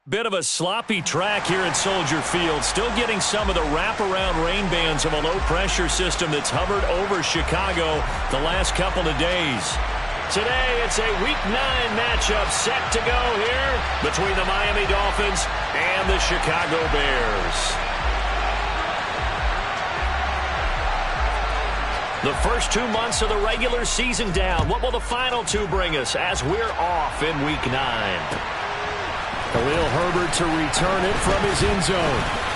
Bit of a sloppy track here at Soldier Field. Still getting some of the wraparound rain bands of a low-pressure system that's hovered over Chicago the last couple of days. Today, it's a Week 9 matchup set to go here between the Miami Dolphins and the Chicago Bears. The first 2 months of the regular season down. What will the final 2 bring us as we're off in Week 9? Khalil Herbert to return it from his end zone.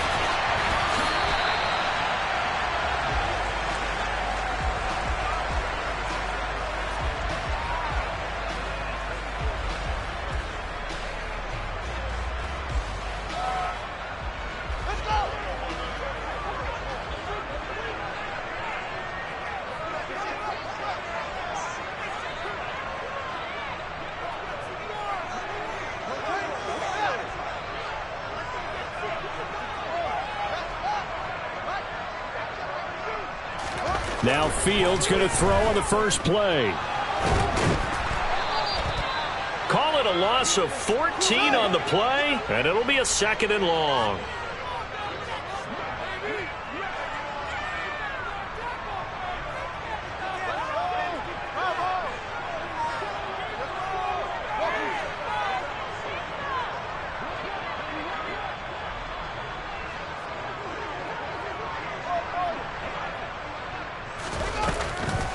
Now Fields going to throw on the first play. Call it a loss of 14 on the play, and it'll be a 2nd and long.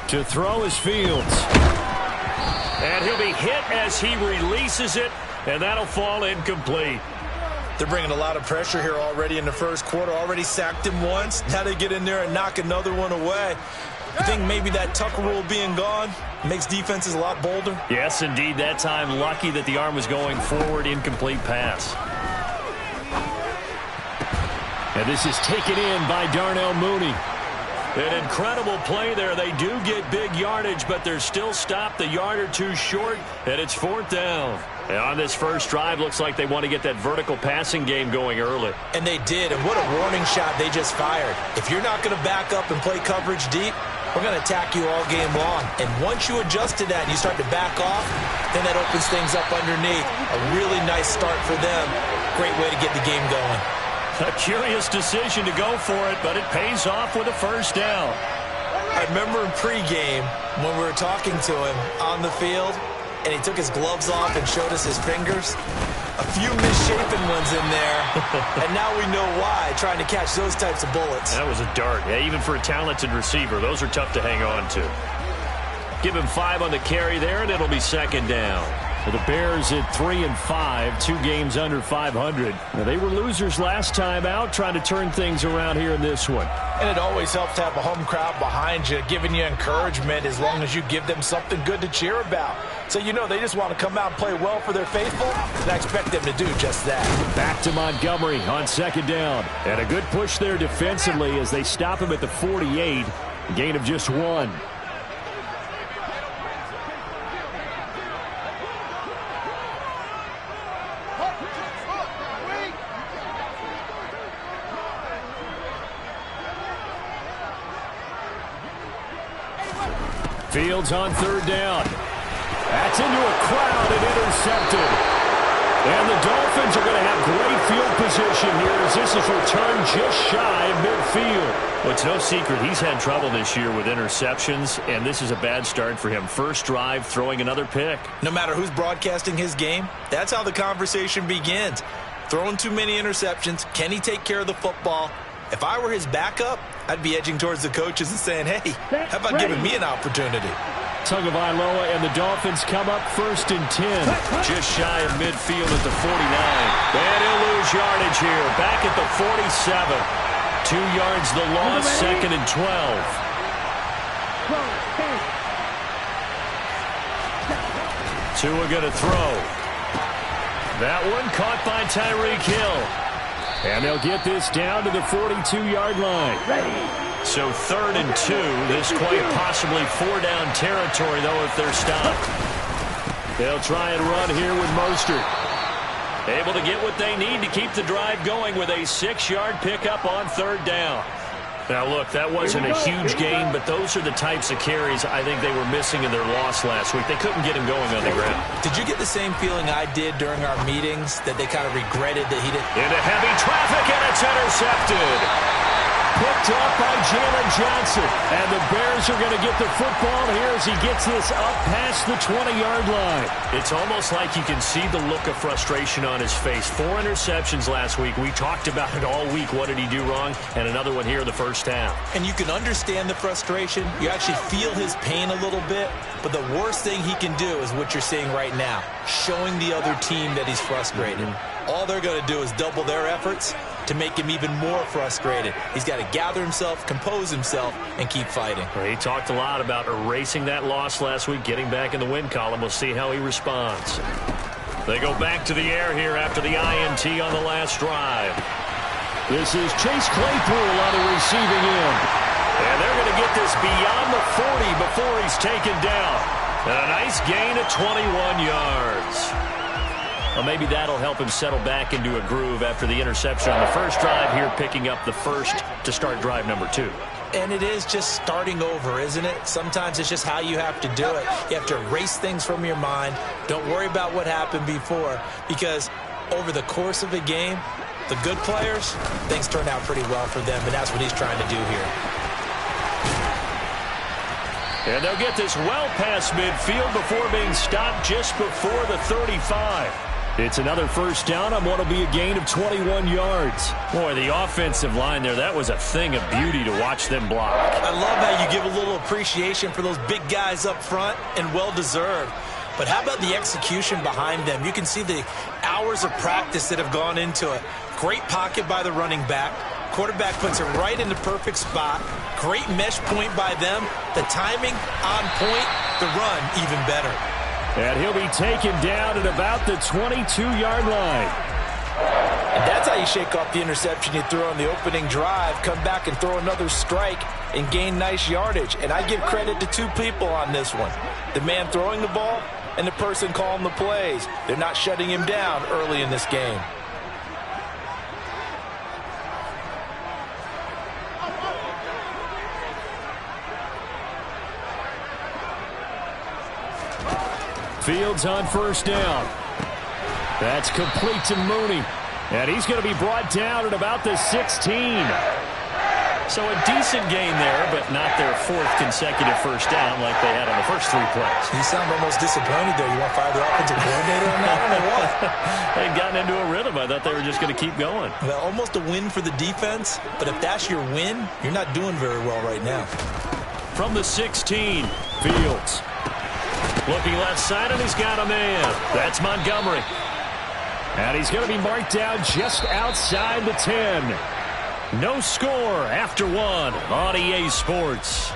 To throw is Fields. And he'll be hit as he releases it, and that'll fall incomplete. They're bringing a lot of pressure here already in the first quarter. Already sacked him once. Now they get in there and knock another one away. I think maybe that Tucker rule being gone makes defenses a lot bolder. Yes, indeed. That time, lucky that the arm was going forward. Incomplete pass. And this is taken in by Darnell Mooney. An incredible play there. They do get big yardage, but they're still stopped a yard or two short, and it's 4th down. And on this first drive, looks like they want to get that vertical passing game going early. And they did, and what a warning shot they just fired. If you're not going to back up and play coverage deep, we're going to attack you all game long. And once you adjust to that and you start to back off, then that opens things up underneath. A really nice start for them. Great way to get the game going. A curious decision to go for it, but it pays off with a first down. I remember in pregame when we were talking to him on the field, and he took his gloves off and showed us his fingers. A few misshapen ones in there, and now we know why, trying to catch those types of bullets. That was a dart. Yeah, even for a talented receiver, those are tough to hang on to. Give him 5 on the carry there, and it'll be 2nd down. For the Bears at 3-5, 2 games under 500. Now, they were losers last time out, trying to turn things around here in this one. And it always helps to have a home crowd behind you, giving you encouragement as long as you give them something good to cheer about. So you know they just want to come out and play well for their faithful, and I expect them to do just that. Back to Montgomery on 2nd down. And a good push there defensively as they stop him at the 48. A gain of just 1. Fields on 3rd down. That's into a crowd and intercepted. And the Dolphins are going to have great field position here as this is returned just shy of midfield. Well, it's no secret he's had trouble this year with interceptions, and this is a bad start for him. First drive, throwing another pick. No matter who's broadcasting his game, that's how the conversation begins. Throwing too many interceptions. Can he take care of the football? If I were his backup, I'd be edging towards the coaches and saying, hey, how about giving me an opportunity? Tagovailoa and the Dolphins come up 1st and 10. Just shy of midfield at the 49. And he'll lose yardage here. Back at the 47. 2 yards the loss, 2nd and 12. Tua going to throw. That one caught by Tyreek Hill. And they'll get this down to the 42-yard line. So 3rd and 2. This quite possibly 4-down territory, though, if they're stopped. They'll try and run here with Mostert. Able to get what they need to keep the drive going with a 6-yard pickup on 3rd down. Now, look, that wasn't a huge gain, but those are the types of carries I think they were missing in their loss last week. They couldn't get him going on the ground. Did you get the same feeling I did during our meetings, that they kind of regretted that he didn't? Into heavy traffic, and it's intercepted. Picked up by Jalen Johnson. And the Bears are going to get the football here as he gets this up past the 20-yard line. It's almost like you can see the look of frustration on his face. 4 interceptions last week. We talked about it all week. What did he do wrong? And another one here in the first half. And you can understand the frustration. You actually feel his pain a little bit. But the worst thing he can do is what you're seeing right now, showing the other team that he's frustrated. All they're going to do is double their efforts to make him even more frustrated. He's got to gather himself, compose himself, and keep fighting. Well, he talked a lot about erasing that loss last week, getting back in the win column. We'll see how he responds. They go back to the air here after the INT on the last drive. This is Chase Claypool on the receiving end. And they're going to get this beyond the 40 before he's taken down. And a nice gain of 21 yards. Well, maybe that'll help him settle back into a groove after the interception on the first drive here, picking up the first to start drive number 2. And it is just starting over, isn't it? Sometimes it's just how you have to do it. You have to erase things from your mind. Don't worry about what happened before, because over the course of a game, the good players, things turn out pretty well for them, and that's what he's trying to do here. And they'll get this well past midfield before being stopped just before the 35. It's another first down on what will be a gain of 21 yards. Boy, the offensive line there, that was a thing of beauty to watch them block. I love how you give a little appreciation for those big guys up front, and well-deserved. But how about the execution behind them? You can see the hours of practice that have gone into it. Great pocket by the running back. Quarterback puts it right in the perfect spot. Great mesh point by them. The timing on point. The run even better. And he'll be taken down at about the 22-yard line. And that's how you shake off the interception you threw on the opening drive. Come back and throw another strike and gain nice yardage. And I give credit to 2 people on this one. The man throwing the ball and the person calling the plays. They're not shutting him down early in this game. Fields on first down. That's complete to Mooney. And he's going to be brought down at about the 16. So a decent gain there, but not their 4th consecutive first down like they had on the first 3 plays. You sound almost disappointed there. You want to fire the offensive coordinator on that one or what? They'd gotten into a rhythm. I thought they were just going to keep going. Well, almost a win for the defense, but if that's your win, you're not doing very well right now. From the 16, Fields. Looking left side, and he's got a man. That's Montgomery. And he's going to be marked down just outside the 10. No score after 1 on EA Sports.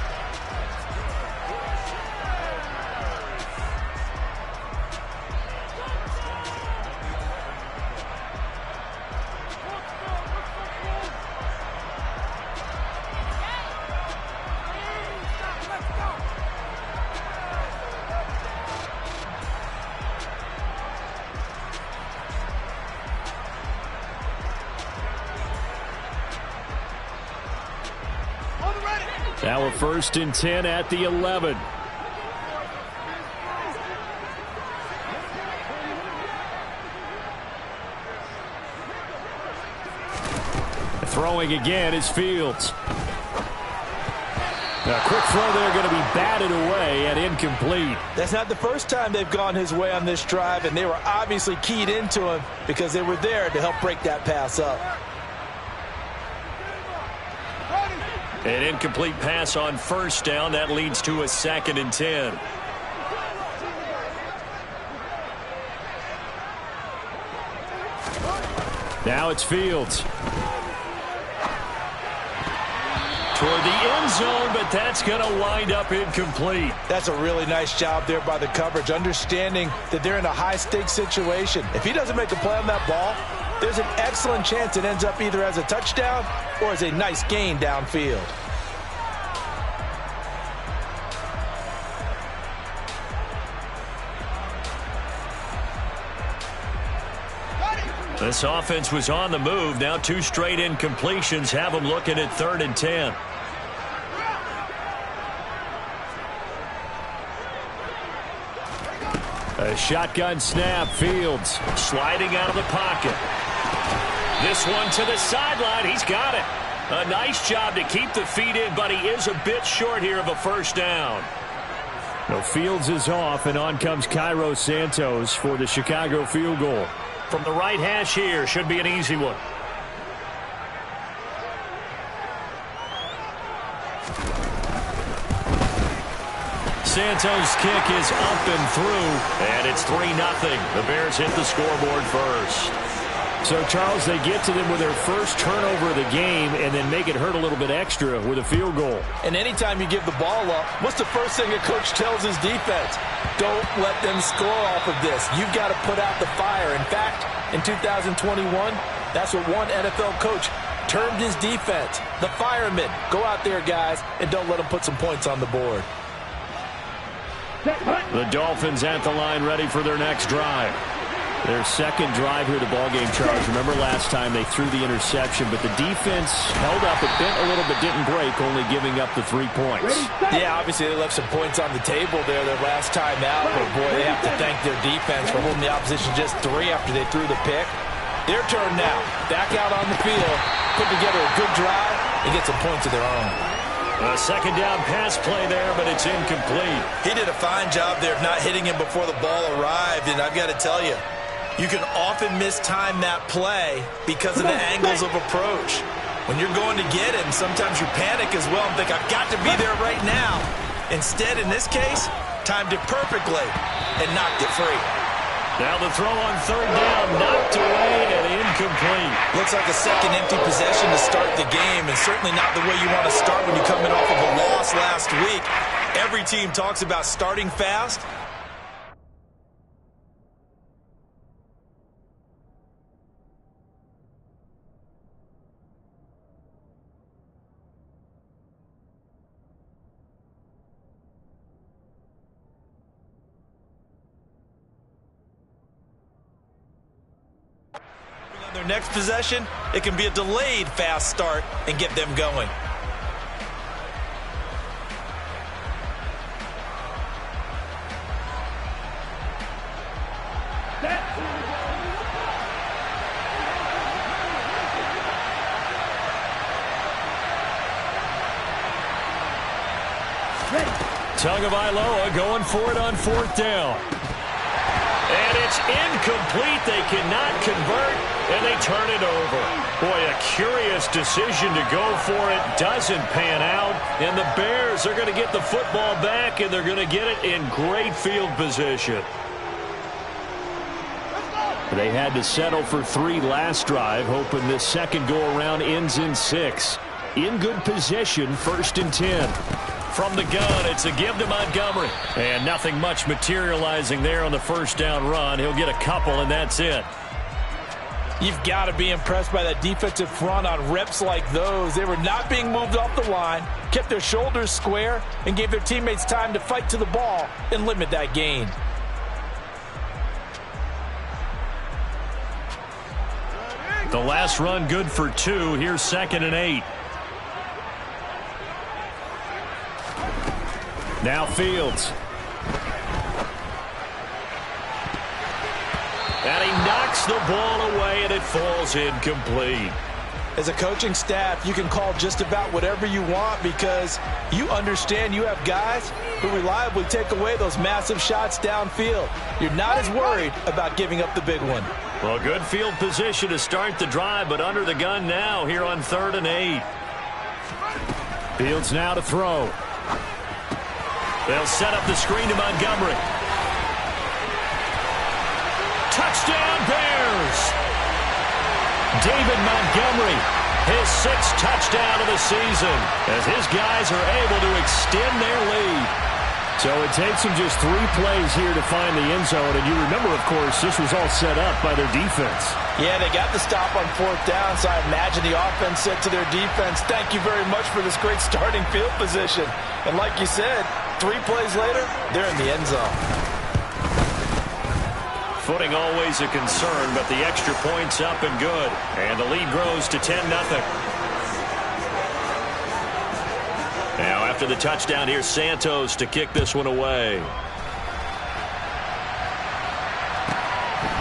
Now a 1st and 10 at the 11. Throwing again is Fields. A quick throw there, going to be batted away and incomplete. That's not the first time they've gone his way on this drive, and they were obviously keyed into him because they were there to help break that pass up. An incomplete pass on first down. That leads to a 2nd and 10. Now it's Fields. Toward the end zone, but that's going to wind up incomplete. That's a really nice job there by the coverage, understanding that they're in a high-stakes situation. If he doesn't make a play on that ball, there's an excellent chance it ends up either as a touchdown or as a nice gain downfield. This offense was on the move. Now 2 straight incompletions have them looking at 3rd and 10. A shotgun snap. Fields sliding out of the pocket. This one to the sideline. He's got it. A nice job to keep the feet in, but he is a bit short here of a first down. No, Fields is off, and on comes Cairo Santos for the Chicago field goal. From the right hash here, should be an easy one. Santos' kick is up and through, and it's 3-0. The Bears hit the scoreboard first. So, Charles, they get to them with their first turnover of the game and then make it hurt a little bit extra with a field goal. And anytime you give the ball up, what's the first thing a coach tells his defense? Don't let them score off of this. You've got to put out the fire. In fact, in 2021, that's what one NFL coach termed his defense. The firemen. Go out there, guys, and don't let them put some points on the board. The Dolphins at the line ready for their next drive. Their second drive here of the ballgame, Charles. Remember last time they threw the interception, but the defense held up. It bent a little but didn't break, only giving up the 3 points. Yeah, obviously they left some points on the table there their last time out, but boy, they have to thank their defense for holding the opposition just 3 after they threw the pick. Their turn now. Back out on the field, put together a good drive, and get some points of their own. A second down pass play there, but it's incomplete. He did a fine job there of not hitting him before the ball arrived, and I've got to tell you, you can often mistime that play because of the angles of approach. When you're going to get him, sometimes you panic as well and think, I've got to be there right now. Instead, in this case, timed it perfectly and knocked it free. Now the throw on 3rd down, knocked away and incomplete. Looks like a second empty possession to start the game, and certainly not the way you want to start when you're coming off of a loss last week. Every team talks about starting fast. Their next possession, it can be a delayed fast start and get them going. Tagovailoa going for it on 4th down. And it's incomplete. They cannot convert, and they turn it over. Boy, a curious decision to go for it. Doesn't pan out, and the Bears are going to get the football back, and they're going to get it in great field position. They had to settle for 3 last drive, hoping this second go-around ends in 6. In good position, 1st and 10. From the gun, it's a give to Montgomery. And nothing much materializing there on the first down run. He'll get a couple, and that's it. You've got to be impressed by that defensive front on reps like those. They were not being moved off the line, kept their shoulders square, and gave their teammates time to fight to the ball and limit that gain. The last run good for 2. Here's 2nd and 8. Now Fields. And he knocks the ball away, and it falls incomplete. As a coaching staff, you can call just about whatever you want because you understand you have guys who reliably take away those massive shots downfield. You're not as worried about giving up the big one. Well, good field position to start the drive, but under the gun now here on 3rd and 8. Fields now to throw. They'll set up the screen to Montgomery. Touchdown, Bears! David Montgomery, his 6th touchdown of the season, as his guys are able to extend their lead. So it takes them just 3 plays here to find the end zone. And you remember, of course, this was all set up by their defense. Yeah, they got the stop on 4th down, so I imagine the offense said to their defense, thank you very much for this great starting field position. And like you said, 3 plays later, they're in the end zone. Footing always a concern, but the extra point's up and good. And the lead grows to 10-0. Now after the touchdown, here's Santos to kick this one away.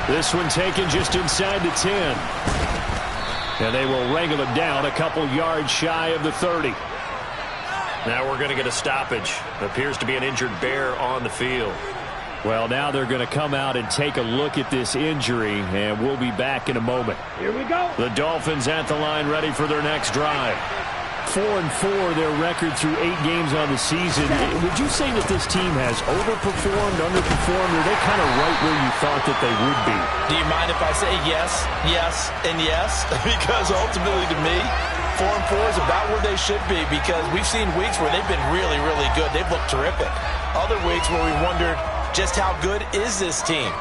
This one taken just inside the 10. And they will wrangle him down a couple yards shy of the 30. Now we're going to get a stoppage. Appears to be an injured Bear on the field. Well, now they're going to come out and take a look at this injury, and we'll be back in a moment. Here we go. The Dolphins at the line ready for their next drive. 4-4, their record through 8 games on the season. Would you say that this team has overperformed, underperformed, or are they kind of right where you thought that they would be? Do you mind if I say yes, yes, and yes? Because ultimately to me, 4-4 is about where they should be, because we've seen weeks where they've been really, really good. They've looked terrific. Other weeks where we wondered just how good is this team.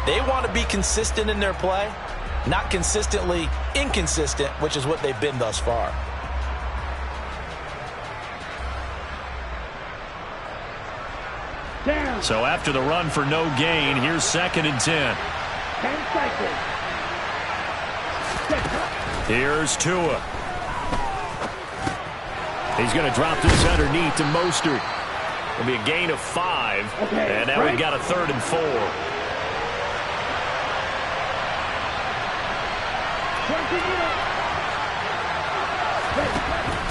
They want to be consistent in their play, not consistently inconsistent, which is what they've been thus far. Down. So after the run for no gain, here's 2nd and 10. 10 seconds. Here's Tua. He's going to drop this underneath to Mostert. It'll be a gain of 5. Okay, and now we've got a 3rd and 4. 20 minutes.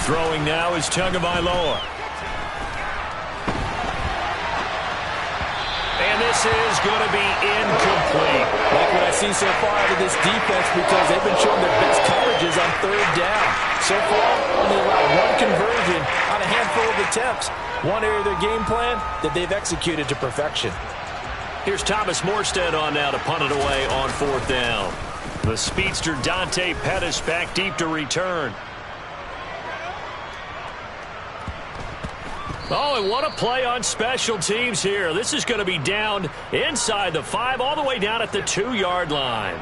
Throwing now is Tagovailoa. And this is going to be incomplete. Like what I've seen so far out of this defense, because they've been showing their best coverages on 3rd down. So far, only allowed 1 conversion on a handful of attempts. One area of their game plan that they've executed to perfection. Here's Thomas Morstead on now to punt it away on 4th down. The speedster Dante Pettis back deep to return. Oh, and what a play on special teams here. This is going to be down inside the 5, all the way down at the 2-yard line.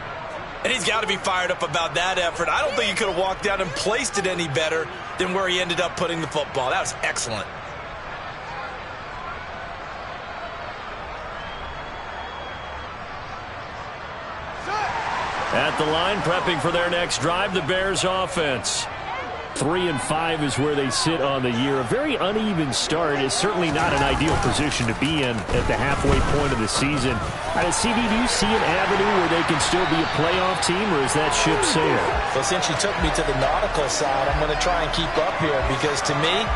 And he's got to be fired up about that effort. I don't think he could have walked down and placed it any better than where he ended up putting the football. That was excellent. At the line, prepping for their next drive, the Bears offense. 3-5 is where they sit on the year. A very uneven start. Is certainly not an ideal position to be in at the halfway point of the season. CD, do you see an avenue where they can still be a playoff team, or is that ship sailed? Well, since you took me to the nautical side, I'm going to try and keep up here, because to me,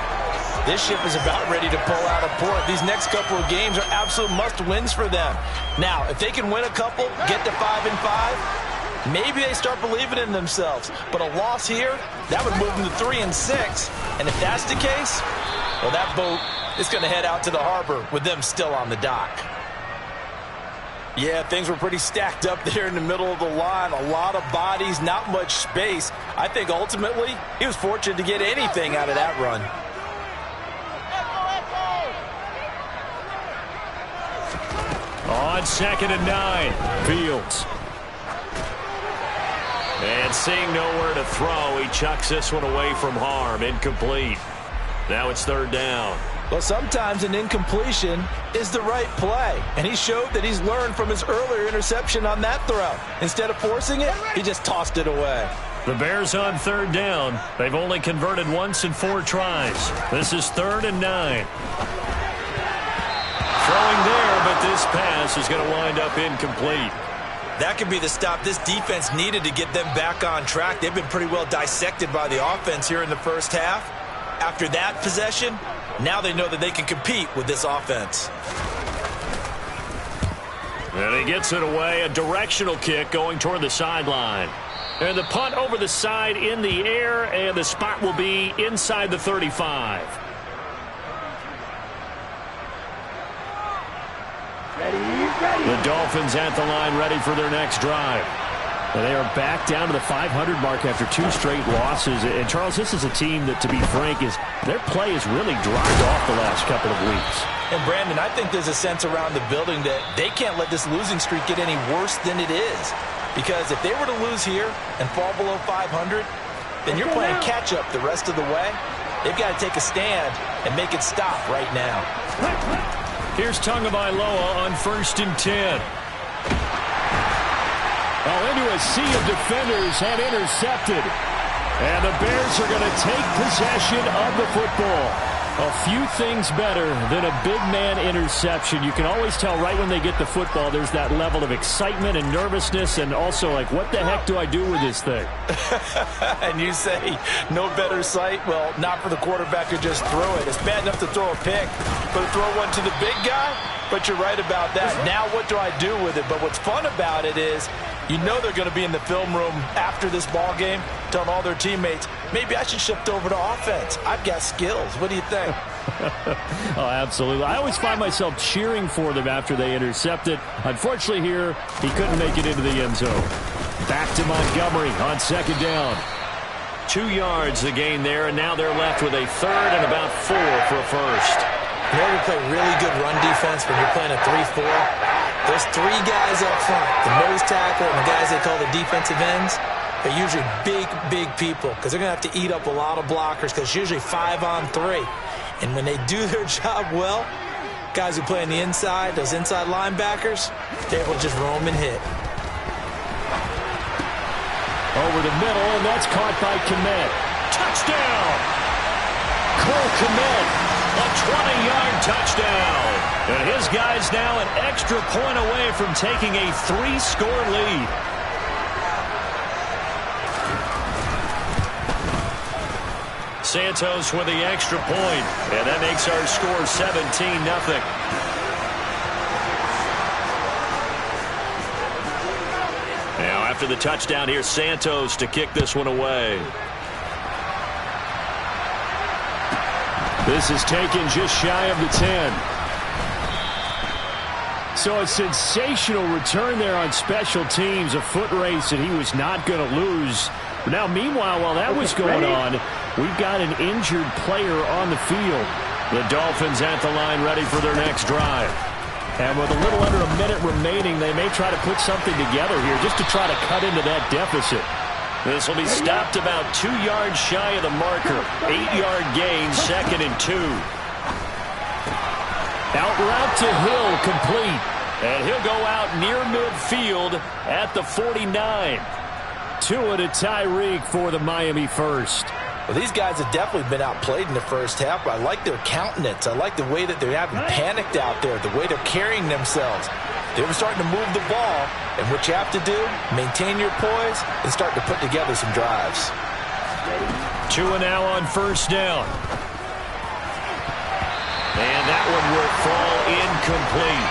this ship is about ready to pull out of port. These next couple of games are absolute must-wins for them. Now, if they can win a couple, get to 5-5, maybe they start believing in themselves. But a loss here, that would move them to 3-6. And if that's the case, well, that boat is going to head out to the harbor with them still on the dock. Yeah, things were pretty stacked up there in the middle of the line. A lot of bodies, not much space. I think ultimately he was fortunate to get anything out of that run. On 2nd and 9, Fields. And seeing nowhere to throw, he chucks this one away from harm. Incomplete. Now it's 3rd down. Well, sometimes an incompletion is the right play. And he showed that he's learned from his earlier interception on that throw. Instead of forcing it, he just tossed it away. The Bears on 3rd down. They've only converted once in 4 tries. This is 3rd and 9. Throwing there, but this pass is going to wind up incomplete. That could be the stop this defense needed to get them back on track. They've been pretty well dissected by the offense here in the first half. After that possession, now they know that they can compete with this offense. And he gets it away. A directional kick going toward the sideline. And the punt over the side in the air, and the spot will be inside the 35. The Dolphins at the line ready for their next drive. And they are back down to the 500 mark after 2 straight losses. And, Charles, this is a team that, to be frank, their play has really dropped off the last couple of weeks. And, Brandon, I think there's a sense around the building that they can't let this losing streak get any worse than it is. Because if they were to lose here and fall below 500, then you're playing catch-up the rest of the way. They've got to take a stand and make it stop right now. Here's Tagovailoa on 1st and 10. Oh, into a sea of defenders and intercepted. And the Bears are going to take possession of the football. A few things better than a big man interception. You can always tell right when they get the football, there's that level of excitement and nervousness, and also like, what the heck do I do with this thing? And you say, no better sight? Well, not for the quarterback to just throw it. It's bad enough to throw a pick, but to throw one to the big guy? But you're right about that. Now what do I do with it? But what's fun about it is, you know they're going to be in the film room after this ball game telling all their teammates, maybe I should shift over to offense. I've got skills. What do you think? Oh, absolutely. I always find myself cheering for them after they intercept it. Unfortunately here, he couldn't make it into the end zone. Back to Montgomery on second down. 2 yards the gain there, and now they're left with a third and about 4 for a first. In order to play really good run defense when you're playing a 3-4, those 3 guys up front, the nose tackle and the guys they call the defensive ends, they're usually big people because they're going to have to eat up a lot of blockers because it's usually 5-on-3. And when they do their job well, guys who play on the inside, those inside linebackers, they're able to just roam and hit. Over the middle, and that's caught by Kmet. Touchdown! Cole Kmet, a 20-yard touchdown. And his guy's now an extra point away from taking a 3-score lead. Santos with the extra point, and that makes our score 17-0. Now after the touchdown, here's Santos to kick this one away. This is taken just shy of the 10. So a sensational return there on special teams, a foot race that he was not going to lose. Now, meanwhile, while that was going on, we've got an injured player on the field. The Dolphins at the line ready for their next drive. And with a little under a minute remaining, they may try to put something together here just to try to cut into that deficit. This will be stopped about 2 yards shy of the marker. 8-yard gain, 2nd and 2. Out route to Hill, complete. And he'll go out near midfield at the 49. Tua to Tyreek for the Miami first. Well, these guys have definitely been outplayed in the first half. I like their countenance. I like the way that they're having panicked out there, the way they're carrying themselves. They were starting to move the ball, and what you have to do, maintain your poise and start to put together some drives. Tua now on first down. And that one will fall incomplete.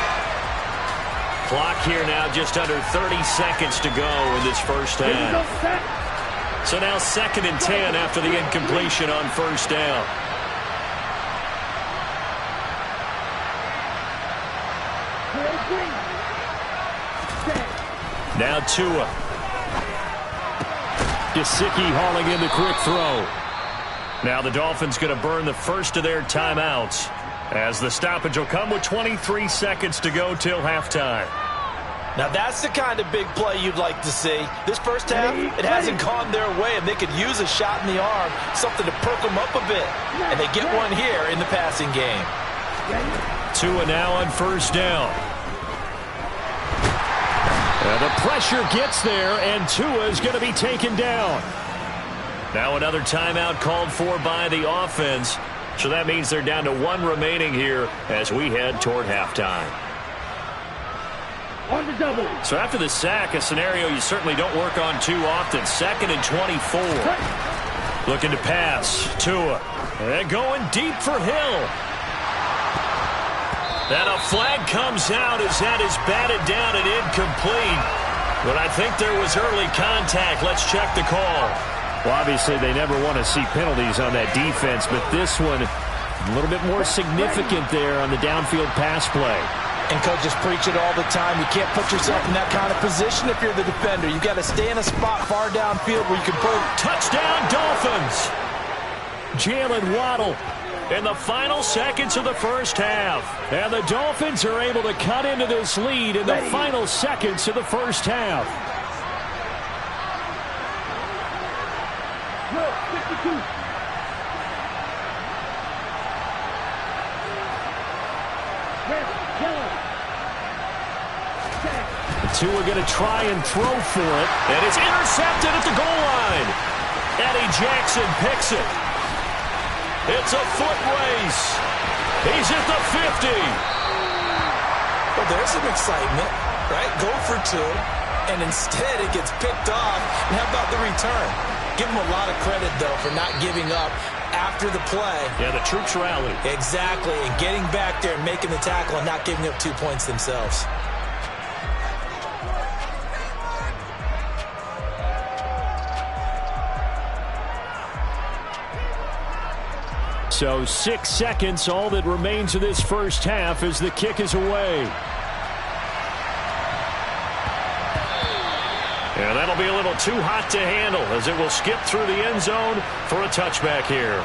Clock here now just under 30 seconds to go in this first half. So now 2nd and 10 after the incompletion on first down. Now Tua. Gesicki hauling in the quick throw. Now the Dolphins going to burn the first of their timeouts as the stoppage will come with 23 seconds to go till halftime. Now that's the kind of big play you'd like to see. This first half, it hasn't gone their way, and they could use a shot in the arm, something to perk them up a bit. And they get one here in the passing game. Tua now on first down. The pressure gets there, and Tua is going to be taken down. Now another timeout called for by the offense. So that means they're down to 1 remaining here as we head toward halftime. On the double. So after the sack, a scenario you certainly don't work on too often. 2nd and 24. Looking to pass. Tua. And going deep for Hill. And a flag comes out as that is batted down and incomplete. But I think there was early contact. Let's check the call. Well, obviously, they never want to see penalties on that defense, but this one a little bit more significant there on the downfield pass play. And coaches preach it all the time. You can't put yourself in that kind of position if you're the defender. You've got to stay in a spot far downfield where you can put. Touchdown, Dolphins! Jalen Waddle in the final seconds of the first half. And the Dolphins are able to cut into this lead in the final seconds of the first half. who are going to try and throw for it. And it's intercepted at the goal line. Eddie Jackson picks it. It's a foot race. He's at the 50. Well, there's some excitement, right? Go for two, and instead it gets picked off. And how about the return? Give him a lot of credit, though, for not giving up after the play. Yeah, the troops rallied. Exactly, and getting back there and making the tackle and not giving up 2 points themselves. So 6 seconds, all that remains of this first half as the kick is away. And that'll be a little too hot to handle as it will skip through the end zone for a touchback here.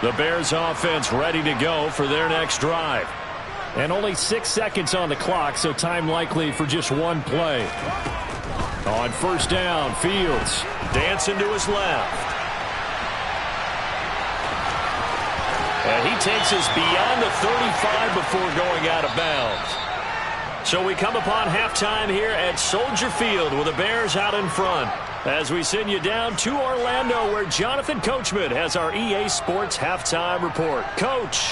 The Bears offense ready to go for their next drive. And only 6 seconds on the clock, so time likely for just one play. On first down, Fields dancing to his left. And he takes us beyond the 35 before going out of bounds. So we come upon halftime here at Soldier Field with the Bears out in front. As we send you down to Orlando, where Jonathan Coachman has our EA Sports Halftime Report. Coach.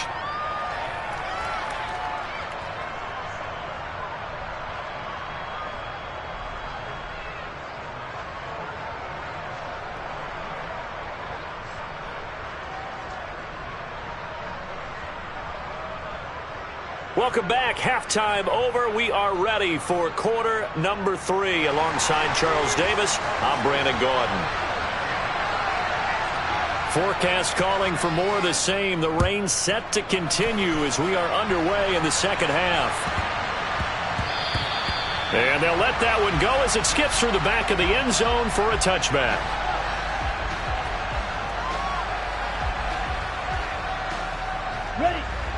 Welcome back. Halftime over. We are ready for quarter number 3. Alongside Charles Davis, I'm Brandon Gaudin. Forecast calling for more of the same. The rain set to continue as we are underway in the second half. And they'll let that one go as it skips through the back of the end zone for a touchback.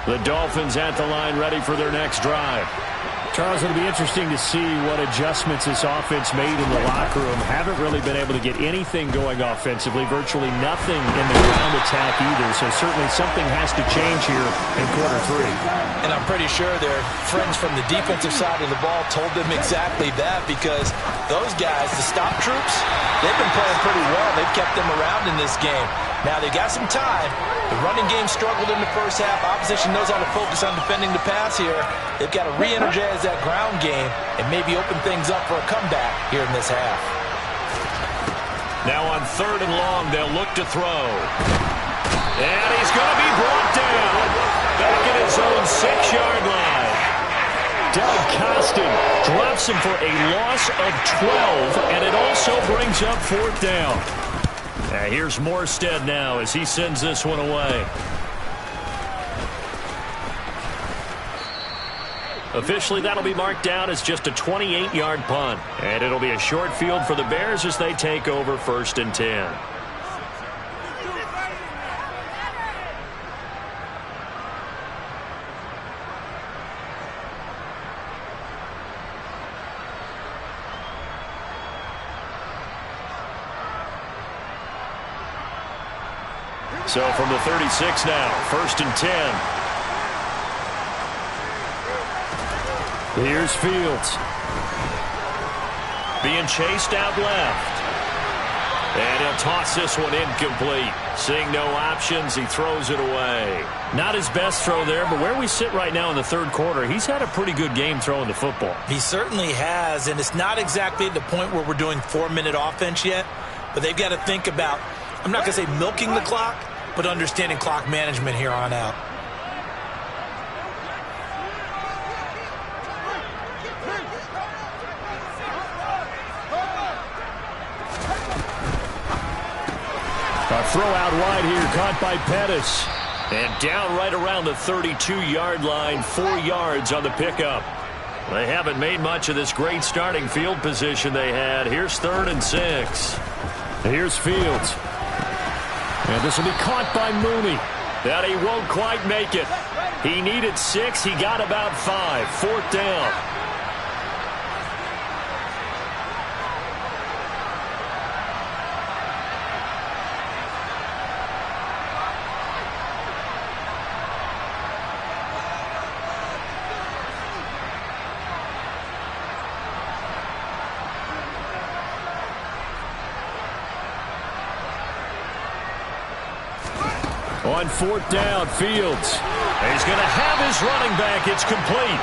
The Dolphins at the line ready for their next drive. Charles, it'll be interesting to see what adjustments this offense made in the locker room. Haven't really been able to get anything going offensively. Virtually nothing in the ground attack either. So certainly something has to change here in quarter 3. And I'm pretty sure their friends from the defensive side of the ball told them exactly that, because those guys, the stop troops, they've been playing pretty well. They've kept them around in this game. Now they got some time. The running game struggled in the first half. Opposition knows how to focus on defending the pass here. They've got to re-energize that ground game and maybe open things up for a comeback here in this half. Now on 3rd and long, they'll look to throw. And he's going to be brought down. Back at his own 6-yard line. Doug Costin drops him for a loss of 12, and it also brings up 4th down. Here's Morstead now as he sends this one away. Officially, that'll be marked down as just a 28-yard punt. And it'll be a short field for the Bears as they take over 1st and 10. So from the 36 now, 1st and 10. Here's Fields. Being chased out left. And he'll toss this one incomplete. Seeing no options, he throws it away. Not his best throw there, but where we sit right now in the 3rd quarter, he's had a pretty good game throwing the football. He certainly has, and it's not exactly at the point where we're doing 4-minute offense yet, but they've got to think about, I'm not going to say milking the clock, but understanding clock management here on out. A throw out wide here, caught by Pettis. And down right around the 32-yard line, 4 yards on the pickup. They haven't made much of this great starting field position they had. Here's 3rd and 6. Here's Fields. And this will be caught by Mooney. That he won't quite make it. He needed 6. He got about 5. 4th down. On 4th down, Fields. He's going to have his running back. It's complete.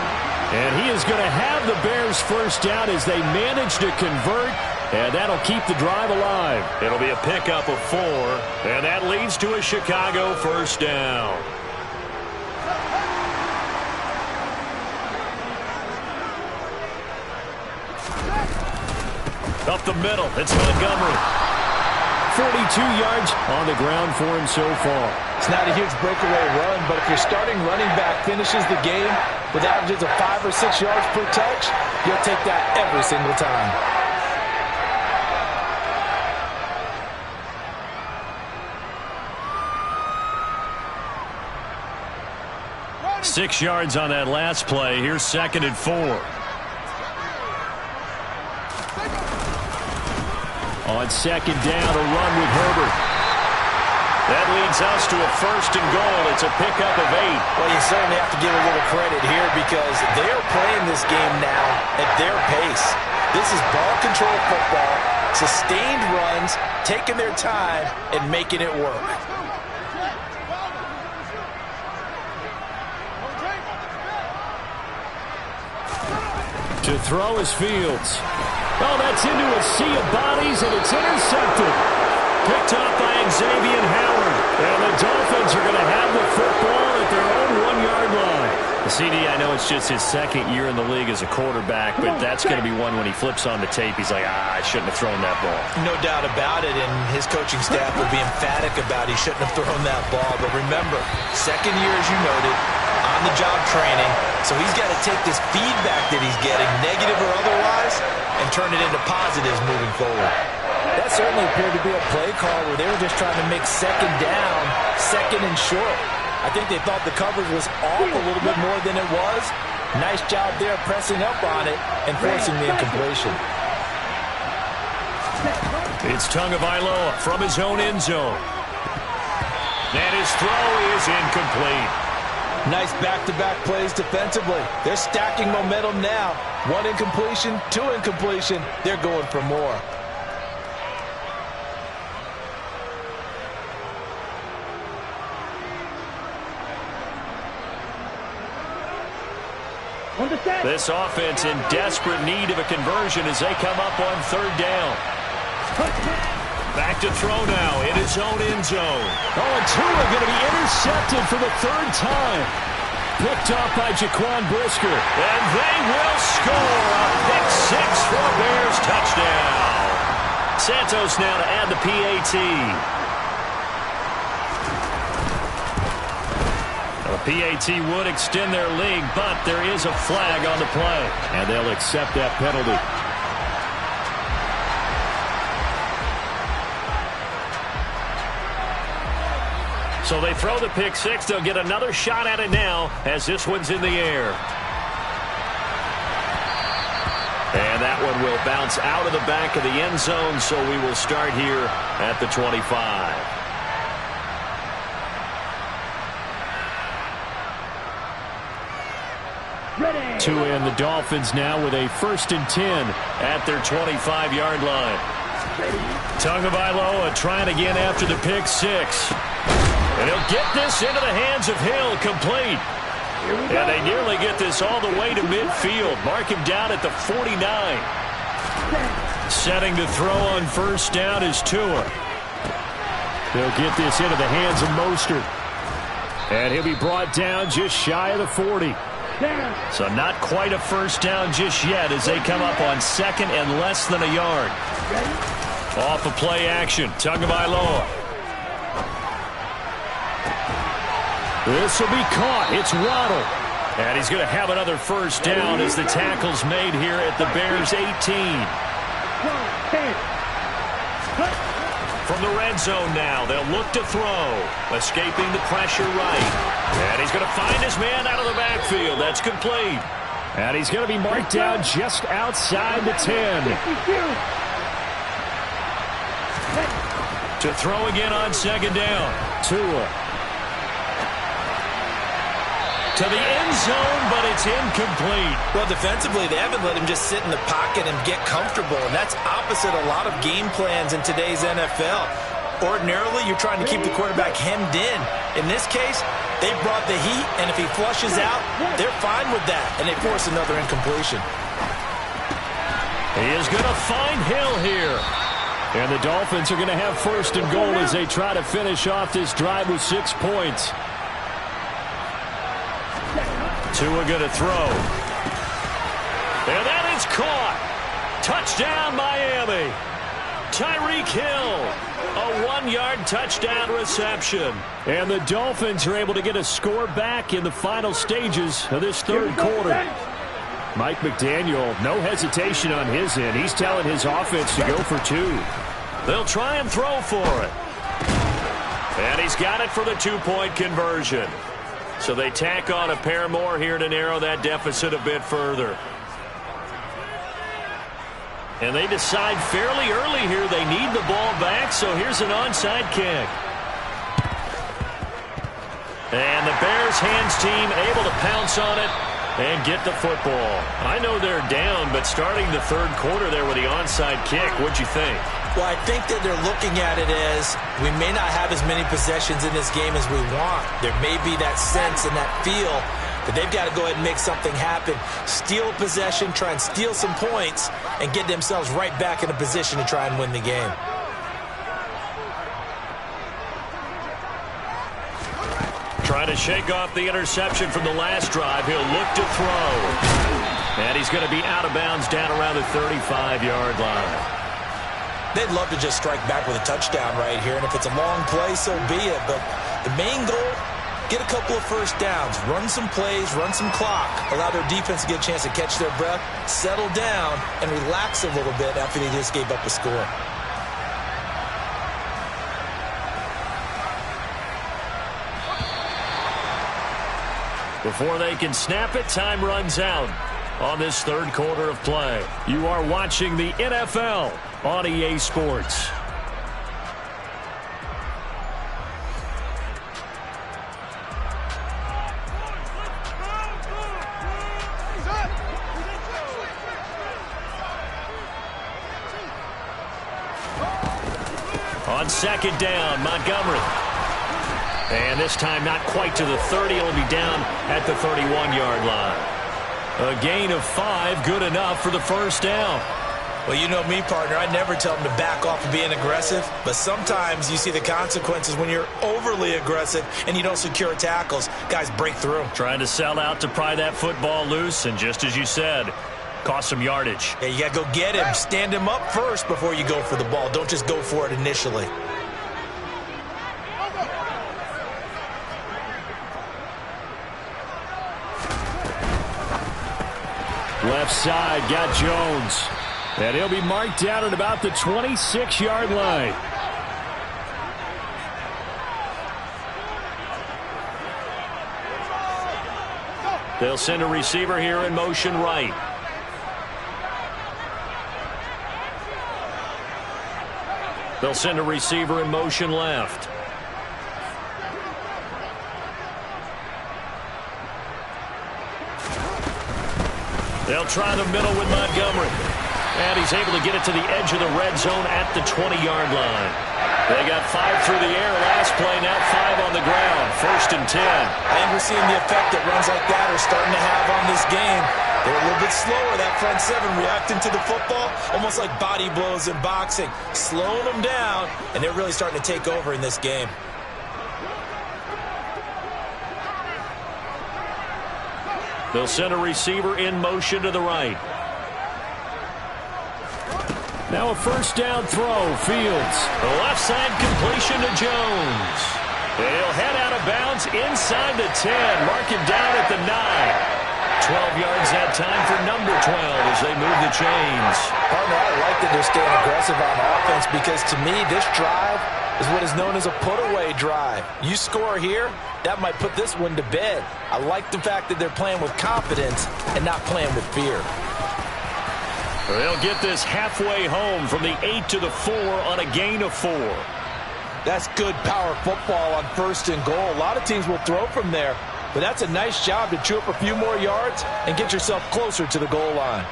And he is going to have the Bears first down as they manage to convert, and that'll keep the drive alive. It'll be a pickup of 4, and that leads to a Chicago first down. Up the middle, it's Montgomery. 42 yards on the ground for him so far. It's not a huge breakaway run, but if your starting running back finishes the game with averages of 5 or 6 yards per touch, you'll take that every single time. Six yards on that last play. Here's 2nd and 4. On 2nd down, a run with Herbert. That leads us to a 1st and goal. It's a pickup of 8. Well, you certainly have to give a little credit here because they're playing this game now at their pace. This is ball control football, sustained runs, taking their time, and making it work. To throw is Fields. Oh, that's into a sea of bodies, and it's intercepted. Picked up by Xavier Howard. And the Dolphins are going to have the football at their own 1-yard line. The CD, I know it's just his 2nd year in the league as a quarterback, but that's going to be one when he flips on the tape, he's like, I shouldn't have thrown that ball. No doubt about it, and his coaching staff will be emphatic about he shouldn't have thrown that ball. But remember, 2nd year, as you noted, on-the-job training, so he's got to take this feedback that he's getting, negative or otherwise, and turn it into positives moving forward. That certainly appeared to be a play call where they were just trying to make 2nd down, 2nd and short. I think they thought the coverage was off a little bit more than it was. Nice job there pressing up on it and forcing the incompletion. It's Tagovailoa from his own end zone. And his throw is incomplete. Nice back-to-back plays defensively. They're stacking momentum now. 1 incompletion, 2 incompletion. They're going for more. This offense in desperate need of a conversion as they come up on 3rd down. Back to throw now in his own end zone. Oh, and Tua going to be intercepted for the 3rd time. Picked off by Jaquan Brisker. And they will score a pick 6 for a Bears touchdown. Santos now to add the PAT. A PAT would extend their lead, but there is a flag on the play. And they'll accept that penalty. So they throw the pick 6. They'll get another shot at it now as this one's in the air. And that one will bounce out of the back of the end zone, so we will start here at the 25. Tua and the Dolphins now with a 1st and 10 at their 25-yard line. Tagovailoa trying again after the pick 6. And he'll get this into the hands of Hill, complete. And they nearly get this all the way to midfield. Mark him down at the 49. Setting to throw on 1st down is Tua. They'll get this into the hands of Mostert. And he'll be brought down just shy of the 40. So not quite a 1st down just yet as they come up on 2nd and less than a yard. Off of play action, Tagovailoa. This will be caught. It's Waddle. And he's going to have another 1st down as the tackle's made here at the Bears' 18. From the red zone now, they'll look to throw. Escaping the pressure right. And he's going to find his man out of the backfield. That's complete. And he's going to be marked down just outside the 10. To throw again on 2nd down. Tua. To the end zone, but it's incomplete. Well, defensively, they haven't let him just sit in the pocket and get comfortable, and that's opposite a lot of game plans in today's NFL. Ordinarily, you're trying to keep the quarterback hemmed in. In this case, they brought the heat, and if he flushes out, they're fine with that, and they force another incompletion. He is going to find Hill here. And the Dolphins are going to have first and goal as they try to finish off this drive with 6 points. Tua going to throw. And that is caught. Touchdown, Miami. Tyreek Hill, a 1-yard touchdown reception. And the Dolphins are able to get a score back in the final stages of this third quarter. Mike McDaniel, no hesitation on his end. He's telling his offense to go for 2. They'll try and throw for it. And he's got it for the 2-point conversion. So they tack on a pair more here to narrow that deficit a bit further. And they decide fairly early here they need the ball back, so here's an onside kick. And the Bears hands team able to pounce on it and get the football. I know they're down, but starting the third quarter there with the onside kick, what'd you think? Well, I think that they're looking at it as we may not have as many possessions in this game as we want. There may be that sense and that feel that they've got to go ahead and make something happen. Steal possession, try and steal some points, and get themselves right back in a position to try and win the game. Trying to shake off the interception from the last drive. He'll look to throw. And he's going to be out of bounds down around the 35-yard line. They'd love to just strike back with a touchdown right here, and if it's a long play, so be it. But the main goal, get a couple of first downs, run some plays, run some clock, allow their defense to get a chance to catch their breath, settle down, and relax a little bit after they just gave up a score. Before they can snap it, time runs out on this third quarter of play. You are watching the NFL on EA Sports. On second down, Montgomery. And this time not quite to the 30. It'll be down at the 31-yard line. A gain of 5, good enough for the first down. Well, you know me, partner. I never tell them to back off of being aggressive, but sometimes you see the consequences when you're overly aggressive and you don't secure tackles. Guys break through. Trying to sell out to pry that football loose, and just as you said, cost some yardage. Yeah, you got to go get him. Stand him up first before you go for the ball. Don't just go for it initially. Left side, got Jones. And he'll be marked down at about the 26-yard line. They'll send a receiver here in motion right. They'll send a receiver in motion left. They'll try the middle with Montgomery. And he's able to get it to the edge of the red zone at the 20-yard line. They got 5 through the air last play, now 5 on the ground. 1st and 10. I think we're seeing the effect that runs like that are starting to have on this game. They're a little bit slower, that front seven, reacting to the football, almost like body blows in boxing. Slowing them down, and they're really starting to take over in this game. They'll send a receiver in motion to the right. Now a first down throw, Fields. The left side completion to Jones. They'll head out of bounds inside the 10. Mark him down at the 9. 12 yards that time for number 12 as they move the chains. Partner, I like that they're staying aggressive on offense because to me this drive is what is known as a put-away drive. You score here, that might put this one to bed. I like the fact that they're playing with confidence and not playing with fear. They'll get this halfway home from the 8 to the 4 on a gain of 4. That's good power football on 1st and goal. A lot of teams will throw from there, but that's a nice job to chew up a few more yards and get yourself closer to the goal line.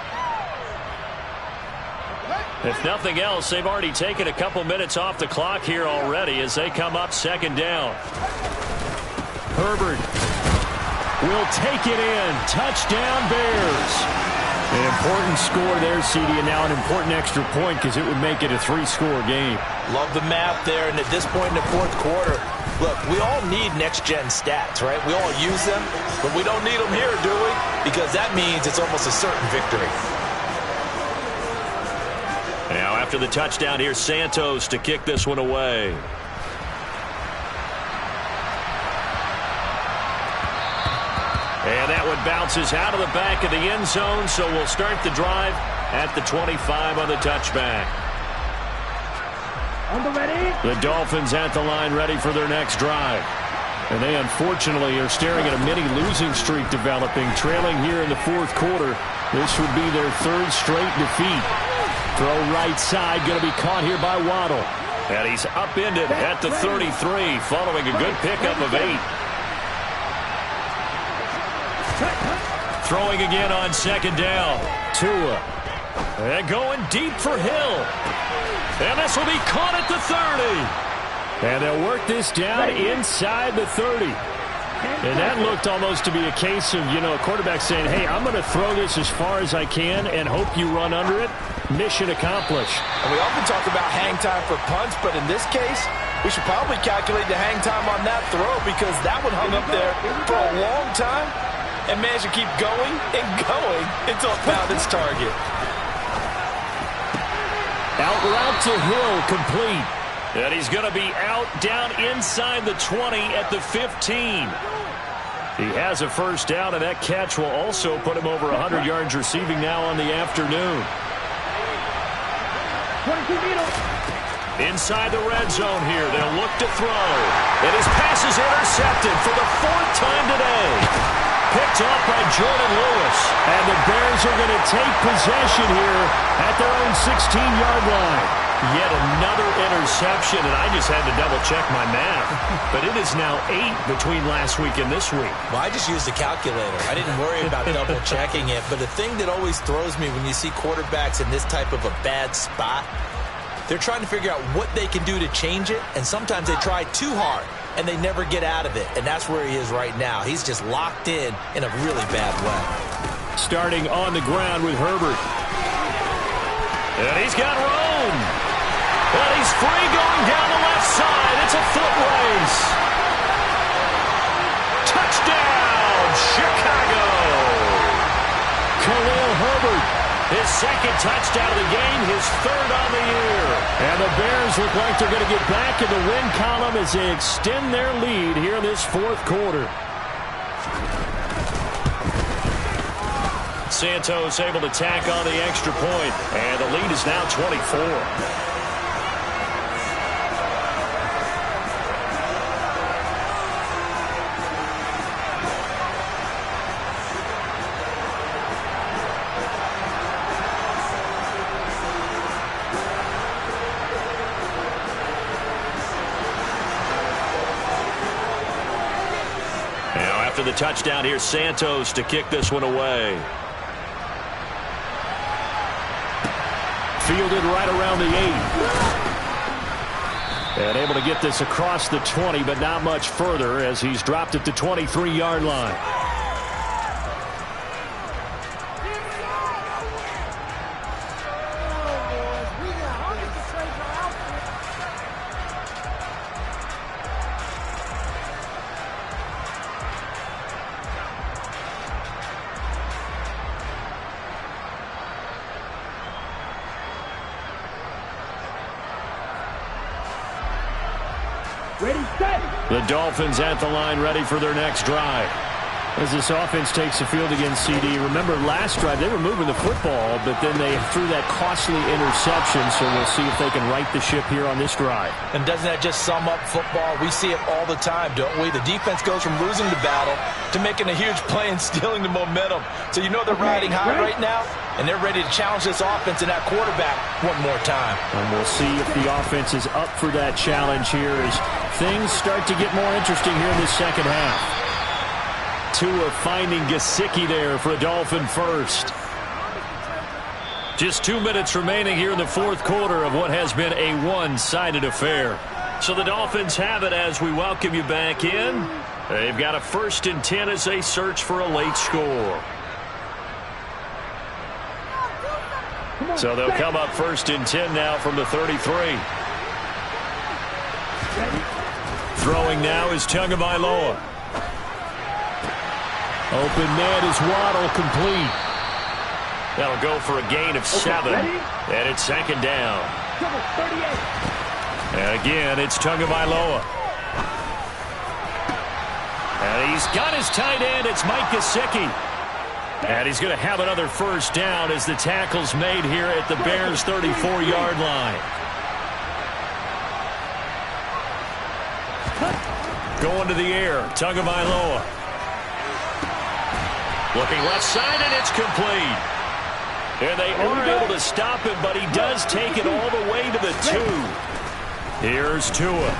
If nothing else, they've already taken a couple minutes off the clock here already as they come up second down. Herbert will take it in. Touchdown, Bears. An important score there, CD, and now an important extra point because it would make it a 3-score game. Love the math there, and at this point in the fourth quarter, look, we all need next-gen stats, right? We all use them, but we don't need them here, do we? Because that means it's almost a certain victory. Now, after the touchdown, here's Santos to kick this one away. And that one bounces out of the back of the end zone, so we'll start the drive at the 25 on the touchback. On the ready. The Dolphins at the line ready for their next drive. And they unfortunately are staring at a mini losing streak developing, trailing here in the fourth quarter. This would be their third straight defeat. Throw right side, going to be caught here by Waddle. And he's upended at the 33, following a good pickup of 8. Throwing again on second down. Tua. And going deep for Hill. And this will be caught at the 30. And they'll work this down inside the 30. And that looked almost to be a case of, a quarterback saying, hey, I'm going to throw this as far as I can and hope you run under it. Mission accomplished. And we often talk about hang time for punts, but in this case, we should probably calculate the hang time on that throw because that one hung up there for a long time and managed to keep going and going until it found its target. Out route to Hill, complete. And he's going to be out down inside the 20 at the 15. He has a first down, and that catch will also put him over 100 yards receiving now on the afternoon. 22 meters. Inside the red zone here, they'll look to throw. And his pass is intercepted for the 4th time today. Picked off by Jordan Lewis. And the Bears are going to take possession here at their own 16-yard line. Yet another interception, and I just had to double-check my math. But it is now 8 between last week and this week. Well, I just used the calculator. I didn't worry about double-checking it. But the thing that always throws me when you see quarterbacks in this type of a bad spot, they're trying to figure out what they can do to change it, and sometimes they try too hard, and they never get out of it. And that's where he is right now. He's just locked in a really bad way. Starting on the ground with Herbert. And he's got Rome. And he's free going down the left side. It's a foot race. Touchdown, Chicago. Khalil Herbert, his second touchdown of the game, his 3rd on the year. And the Bears look like they're going to get back in the win column as they extend their lead here in this 4th quarter. Santos able to tack on the extra point, and the lead is now 24. After the touchdown, here's Santos to kick this one away. Fielded right around the 8. And able to get this across the 20, but not much further as he's dropped at the 23-yard line. Ready, set. The Dolphins at the line ready for their next drive. As this offense takes the field against CD, remember last drive they were moving the football, but then they threw that costly interception, so we'll see if they can right the ship here on this drive. And doesn't that just sum up football? We see it all the time, don't we? The defense goes from losing the battle to making a huge play and stealing the momentum. So you know they're riding high right now, and they're ready to challenge this offense and that quarterback one more time. And we'll see if the offense is up for that challenge here as things start to get more interesting here in this second half. Tua finding Gesicki there for a Dolphin first. Just 2 minutes remaining here in the fourth quarter of what has been a one-sided affair. So the Dolphins have it as we welcome you back in. They've got a 1st and 10 as they search for a late score. So they'll come up 1st and 10 now from the 33. Throwing now is Tagovailoa. Open man is Waddle, complete. That'll go for a gain of 7. And it's 2nd down. And again, it's Tagovailoa. And he's got his tight end. It's Mike Gesicki. And he's going to have another 1st down as the tackle's made here at the Bears' 34-yard line. Going to the air, Tagovailoa. Looking left side, and it's complete. And they are able to stop him, but he does take it all the way to the 2. Here's Tua.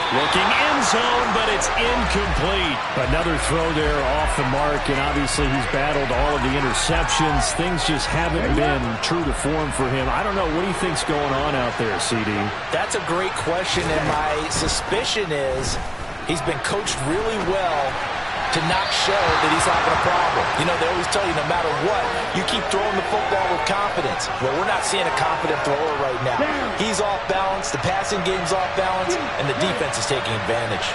Looking end zone, but it's incomplete. Another throw there off the mark, and obviously he's battled all of the interceptions. Things just haven't been true to form for him. I don't know. What do you think's going on out there, CD? That's a great question, and my suspicion is he's been coached really well to not show that he's having a problem. You know, they always tell you no matter what, you keep throwing the football with confidence. Well, we're not seeing a confident thrower right now. He's off balance, the passing game's off balance, and the defense is taking advantage.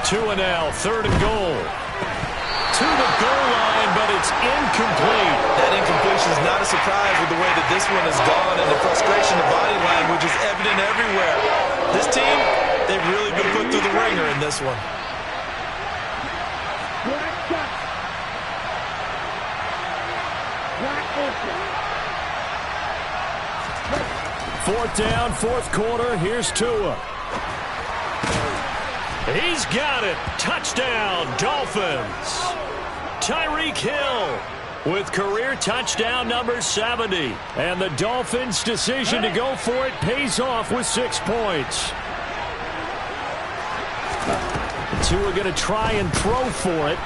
Tua now, 3rd and goal. To the goal line, but it's incomplete. That incompletion is not a surprise with the way that this one has gone, and the frustration, the body language is evident everywhere. This team, they've really been put through the ringer in this one. Fourth down, fourth quarter. Here's Tua. He's got it. Touchdown, Dolphins. Tyreek Hill with career touchdown number 70. And the Dolphins' decision to go for it pays off with 6 points. Tua going to try and throw for it.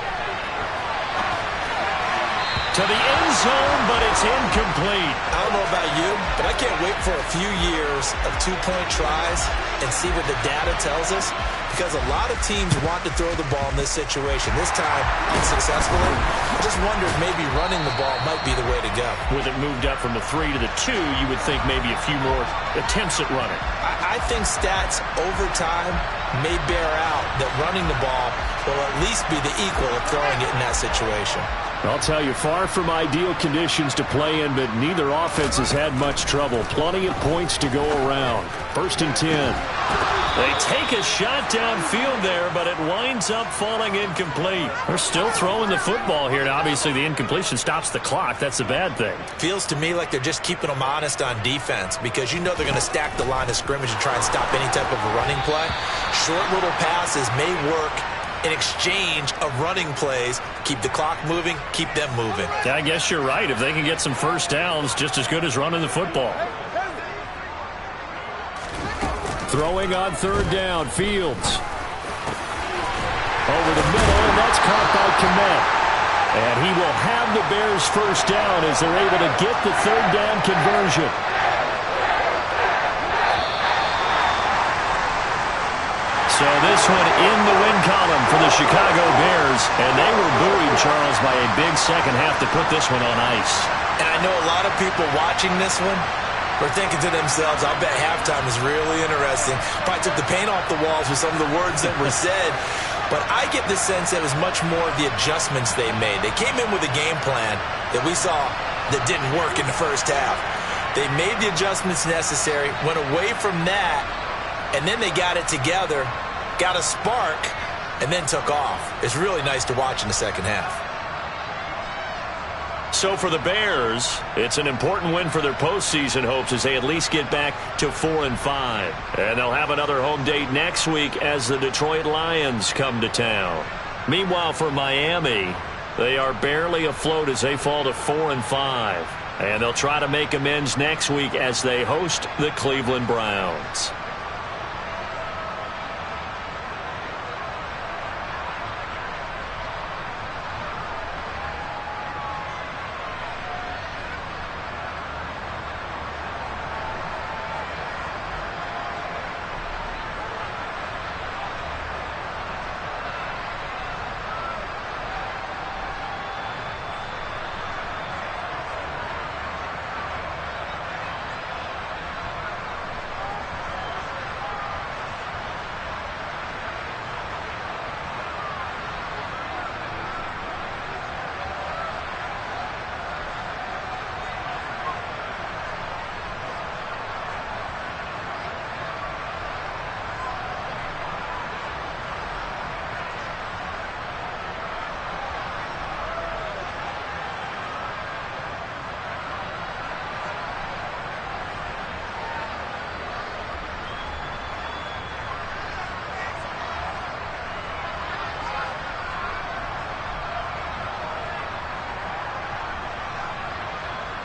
To the end zone, but it's incomplete. I don't know about you, but I can't wait for a few years of 2-point tries and see what the data tells us, because a lot of teams want to throw the ball in this situation. This time, unsuccessfully. I just wonder if maybe running the ball might be the way to go. With it moved up from the 3 to the 2, you would think maybe a few more attempts at running. I think stats over time may bear out that running the ball will at least be the equal of throwing it in that situation. I'll tell you, far from ideal conditions to play in, but neither offense has had much trouble. Plenty of points to go around. 1st and 10. They take a shot downfield there, but it winds up falling incomplete. They're still throwing the football here. Now, obviously, the incompletion stops the clock. That's the bad thing. Feels to me like they're just keeping them honest on defense, because you know they're going to stack the line of scrimmage and try and stop any type of a running play. Short little passes may work in exchange of running plays. Keep the clock moving, keep them moving. Yeah, I guess you're right. If they can get some 1st downs, just as good as running the football. Throwing on 3rd down, Fields. Over the middle, and that's caught by Kmet. And he will have the Bears' 1st down as they're able to get the 3rd down conversion. So this one in the win column for the Chicago Bears. And they were buoyed, Charles, by a big second half to put this one on ice. And I know a lot of people watching this one are thinking to themselves, I'll bet halftime is really interesting. Probably took the paint off the walls with some of the words that were said. But I get the sense that it was much more of the adjustments they made. They came in with a game plan that we saw that didn't work in the 1st half. They made the adjustments necessary, went away from that, and then they got it together, got a spark, and then took off. It's really nice to watch in the 2nd half. So for the Bears, it's an important win for their postseason hopes as they at least get back to 4-5. And they'll have another home date next week as the Detroit Lions come to town. Meanwhile, for Miami, they are barely afloat as they fall to 4-5. And they'll try to make amends next week as they host the Cleveland Browns.